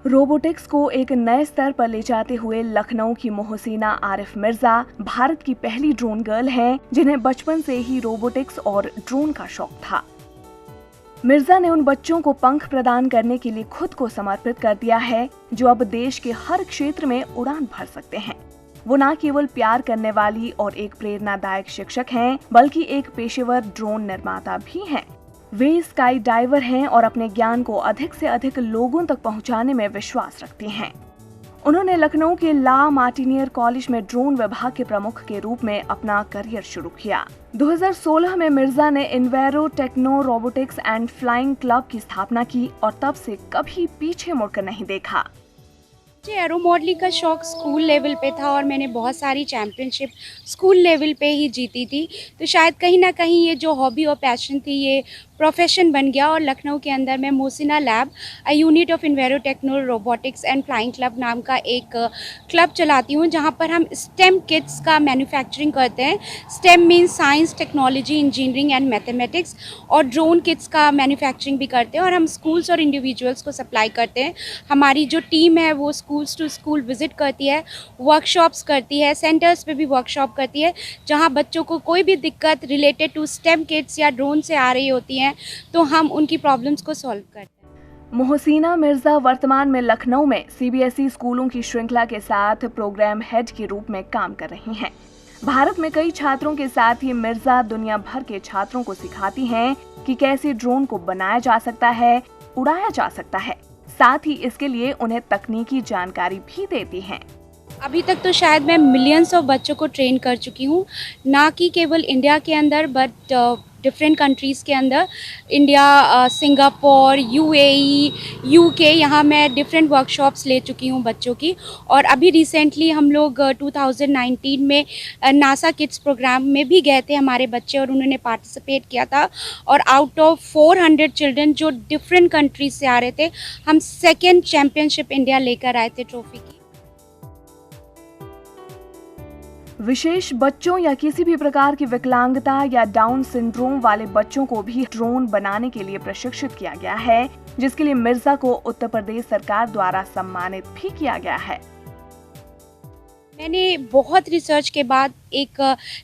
Robotics को एक नए स्तर पर ले जाते हुए लखनऊ की मोहसिना आरिफ मिर्जा भारत की पहली ड्रोन गर्ल हैं, जिन्हें बचपन से ही रोबोटिक्स और ड्रोन का शौक था। मिर्जा ने उन बच्चों को पंख प्रदान करने के लिए खुद को समर्पित कर दिया है, जो अब देश के हर क्षेत्र में उड़ान भर सकते हैं। वो न केवल प्यार करने वाली और एक प्रेरणादायक शिक्षक हैं, बल्कि एक पेशेवर ड्रोन निर्माता भी हैं। वे स्काई डाइवर हैं और अपने ज्ञान को अधिक से अधिक लोगों तक पहुंचाने में विश्वास रखती हैं। उन्होंने लखनऊ के ला मार्टिनियर कॉलेज में ड्रोन विभाग के प्रमुख के रूप में अपना करियर शुरू किया। 2016 में मिर्जा ने Invero Techno Robotics and Flying Club की स्थापना की और तब से कभी पीछे मुड़कर नहीं देखा। मुझे एरो मॉडलिंग का शौक स्कूल लेवल पे था और मैंने बहुत सारी चैम्पियनशिप स्कूल लेवल पे ही जीती थी, तो शायद कहीं ना कहीं ये जो हॉबी और पैशन थी ये प्रोफेशन बन गया। और लखनऊ के अंदर मैं Mohsina lab, a unit of Invero Techno Robotics and Flying Club नाम का एक क्लब चलाती हूँ, जहाँ पर हम स्टेम किट्स का मैन्युफैक्चरिंग करते हैं। Stem means science, technology, engineering and mathematics, और ड्रोन किट्स का मैन्युफैक्चरिंग भी करते हैं और हम स्कूल्स और इंडिविजुअल्स को सप्लाई करते हैं। हमारी जो टीम है वो स्कूल्स टू स्कूल विजिट करती है, वर्कशॉप्स करती है, सेंटर्स पे भी वर्कशॉप करती है, जहाँ बच्चों को कोई भी दिक्कत रिलेटेड टू स्टेम किट्स या ड्रोन से आ रही होती हैं तो हम उनकी प्रॉब्लम्स को सॉल्व करते हैं। मोहसिना मिर्जा वर्तमान में लखनऊ में सीबीएसई स्कूलों की श्रृंखला के साथ प्रोग्राम हेड के रूप में काम कर रही हैं। भारत में कई छात्रों के साथ ही मिर्जा दुनिया भर के छात्रों को सिखाती हैं कि कैसे ड्रोन को बनाया जा सकता है, उड़ाया जा सकता है। साथ ही इसके लिए उन्हें तकनीकी जानकारी भी देती हैं। अभी तक तो शायद मैं मिलियंस ऑफ बच्चों को ट्रेन कर चुकी हूँ, ना कि केवल इंडिया के अंदर बट डिफरेंट कंट्रीज़ के अंदर। इंडिया, सिंगापुर, यूएई, यूके, यहाँ मैं डिफरेंट वर्कशॉप्स ले चुकी हूँ बच्चों की। और अभी रिसेंटली हम लोग 2019 में नासा किड्स प्रोग्राम में भी गए थे हमारे बच्चे, और उन्होंने पार्टिसिपेट किया था। और आउट ऑफ 400 चिल्ड्रन जो डिफरेंट कंट्रीज से आ रहे थे, हम सेकेंड चैम्पियनशिप इंडिया लेकर आए थे ट्रॉफी की। विशेष बच्चों या किसी भी प्रकार की विकलांगता या डाउन सिंड्रोम वाले बच्चों को भी ड्रोन बनाने के लिए प्रशिक्षित किया गया है, जिसके लिए मिर्जा को उत्तर प्रदेश सरकार द्वारा सम्मानित भी किया गया है। मैंने बहुत रिसर्च के बाद एक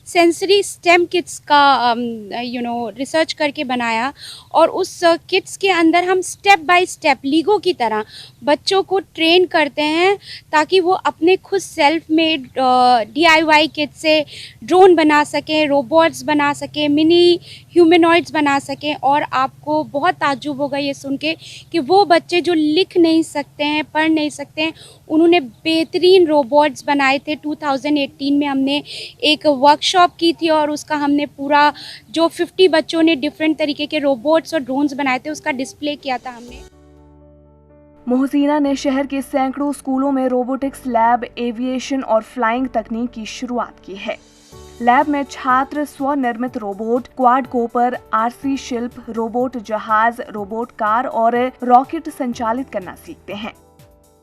सेंसरी स्टेम किट्स का रिसर्च करके बनाया, और उस किट्स के अंदर हम स्टेप बाय स्टेप लीगो की तरह बच्चों को ट्रेन करते हैं, ताकि वो अपने खुद सेल्फ मेड DIY किट से ड्रोन बना सकें, रोबोट्स बना सकें, मिनी ह्यूमनॉइड्स बना सकें। और आपको बहुत ताज्जुब होगा ये सुन के कि वो बच्चे जो लिख नहीं सकते हैं, पढ़ नहीं सकते हैं, उन्होंने बेहतरीन रोबोट्स बनाए थे। 2018 में हमने एक वर्कशॉप की थी और उसका हमने पूरा जो 50 बच्चों ने डिफरेंट तरीके के रोबोट्स और ड्रोन्स बनाए थे उसका डिस्प्ले किया था हमने। मोहसिना ने शहर के सैकड़ों स्कूलों में रोबोटिक्स लैब, एविएशन और फ्लाइंग तकनीक की शुरुआत की है। लैब में छात्र स्वनिर्मित रोबोट, क्वाड कोपर, RC शिल्प, रोबोट जहाज, रोबोट कार और रॉकेट संचालित करना सीखते हैं।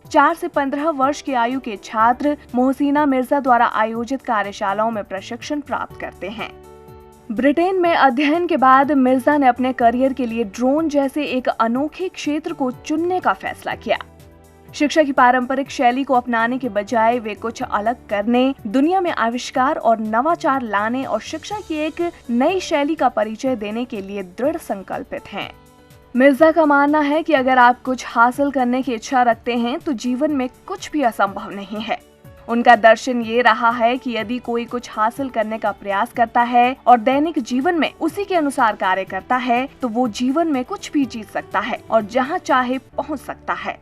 4 से 15 वर्ष की आयु के छात्र मोहसिना मिर्जा द्वारा आयोजित कार्यशालाओं में प्रशिक्षण प्राप्त करते हैं। ब्रिटेन में अध्ययन के बाद मिर्जा ने अपने करियर के लिए ड्रोन जैसे एक अनोखे क्षेत्र को चुनने का फैसला किया। शिक्षा की पारंपरिक शैली को अपनाने के बजाय वे कुछ अलग करने, दुनिया में आविष्कार और नवाचार लाने और शिक्षा की एक नई शैली का परिचय देने के लिए दृढ़ संकल्पित हैं। मिर्जा का मानना है कि अगर आप कुछ हासिल करने की इच्छा रखते हैं तो जीवन में कुछ भी असंभव नहीं है। उनका दर्शन ये रहा है कि यदि कोई कुछ हासिल करने का प्रयास करता है और दैनिक जीवन में उसी के अनुसार कार्य करता है तो वो जीवन में कुछ भी जीत सकता है और जहां चाहे पहुंच सकता है।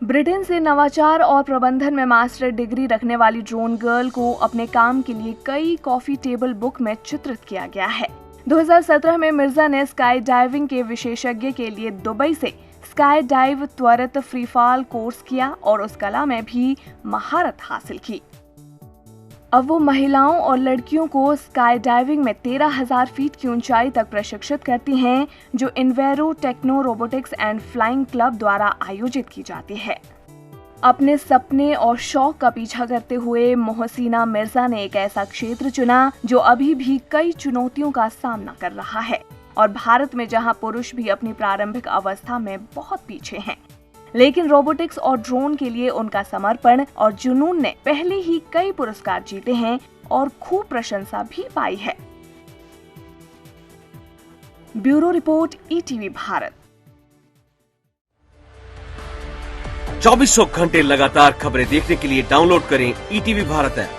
ब्रिटेन से नवाचार और प्रबंधन में मास्टर डिग्री रखने वाली ड्रोन गर्ल को अपने काम के लिए कई कॉफी टेबल बुक में चित्रित किया गया है। 2017 में मिर्जा ने स्काई डाइविंग के विशेषज्ञ के लिए दुबई से स्काई डाइव त्वरित फ्रीफॉल कोर्स किया और उस कला में भी महारत हासिल की। अब वो महिलाओं और लड़कियों को स्काई डाइविंग में 13,000 फीट की ऊंचाई तक प्रशिक्षित करती हैं, जो Invero Techno Robotics and Flying Club द्वारा आयोजित की जाती है। अपने सपने और शौक का पीछा करते हुए मोहसिना मिर्जा ने एक ऐसा क्षेत्र चुना जो अभी भी कई चुनौतियों का सामना कर रहा है और भारत में जहां पुरुष भी अपनी प्रारंभिक अवस्था में बहुत पीछे हैं, लेकिन रोबोटिक्स और ड्रोन के लिए उनका समर्पण और जुनून ने पहले ही कई पुरस्कार जीते हैं और खूब प्रशंसा भी पाई है। Bureau report, ETV Bharat. 24 घंटे लगातार खबरें देखने के लिए डाउनलोड करें ईटीवी भारत ऐप।